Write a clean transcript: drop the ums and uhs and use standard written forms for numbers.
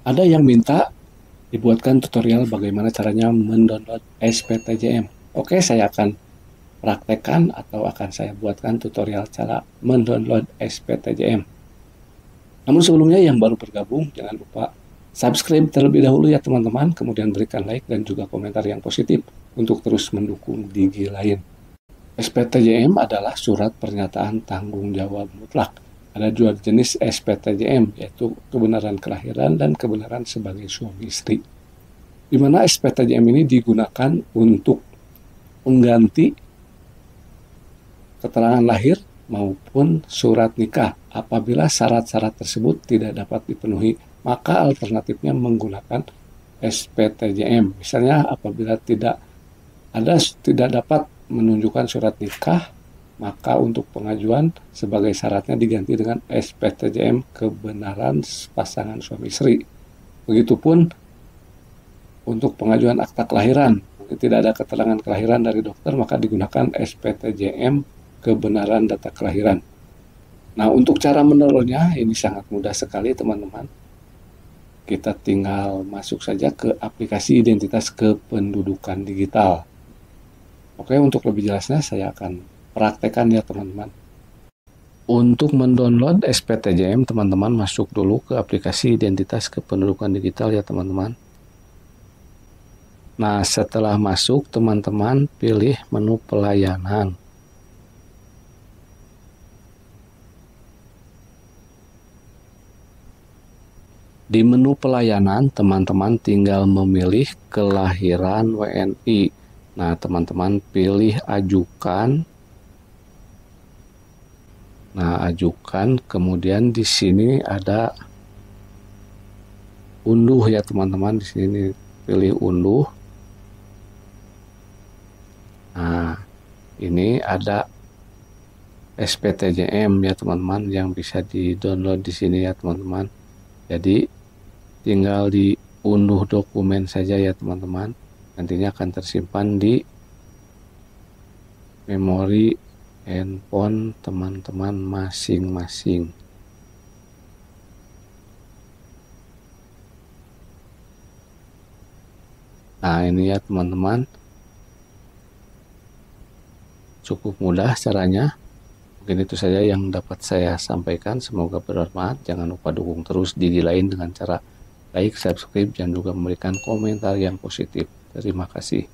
Ada yang minta dibuatkan tutorial bagaimana caranya mendownload SPTJM. Oke, saya akan praktekkan atau akan saya buatkan tutorial cara mendownload SPTJM. Namun sebelumnya yang baru bergabung, jangan lupa subscribe terlebih dahulu ya teman-teman, kemudian berikan like dan juga komentar yang positif untuk terus mendukung Digi lain. SPTJM adalah surat pernyataan tanggung jawab mutlak. Ada dua jenis SPTJM, yaitu kebenaran kelahiran dan kebenaran sebagai suami istri. Di mana SPTJM ini digunakan untuk mengganti keterangan lahir maupun surat nikah. Apabila syarat-syarat tersebut tidak dapat dipenuhi, maka alternatifnya menggunakan SPTJM. Misalnya apabila tidak dapat menunjukkan surat nikah, maka untuk pengajuan sebagai syaratnya diganti dengan SPTJM kebenaran pasangan suami istri. Begitupun untuk pengajuan akta kelahiran, tidak ada keterangan kelahiran dari dokter, maka digunakan SPTJM kebenaran data kelahiran. Nah, untuk cara menelunya ini sangat mudah sekali teman-teman. Kita tinggal masuk saja ke aplikasi identitas kependudukan digital. Oke, untuk lebih jelasnya saya akan praktekkan ya teman-teman. Untuk mendownload SPTJM, teman-teman masuk dulu ke aplikasi identitas kependudukan digital ya teman-teman. Nah, setelah masuk, teman-teman pilih menu pelayanan. Di menu pelayanan, teman-teman tinggal memilih kelahiran WNI. Nah, teman-teman pilih ajukan. Nah, ajukan, kemudian di sini ada unduh ya teman-teman. Di sini pilih unduh. Nah, ini ada SPTJM ya teman-teman yang bisa di-download di sini ya teman-teman. Jadi tinggal diunduh dokumen saja ya teman-teman. Nantinya akan tersimpan di memori handphone teman-teman masing-masing. Nah, ini ya teman-teman. Cukup mudah caranya. Mungkin itu saja yang dapat saya sampaikan. Semoga bermanfaat. Jangan lupa dukung terus Digi lain dengan cara like, subscribe, dan juga memberikan komentar yang positif. Terima kasih.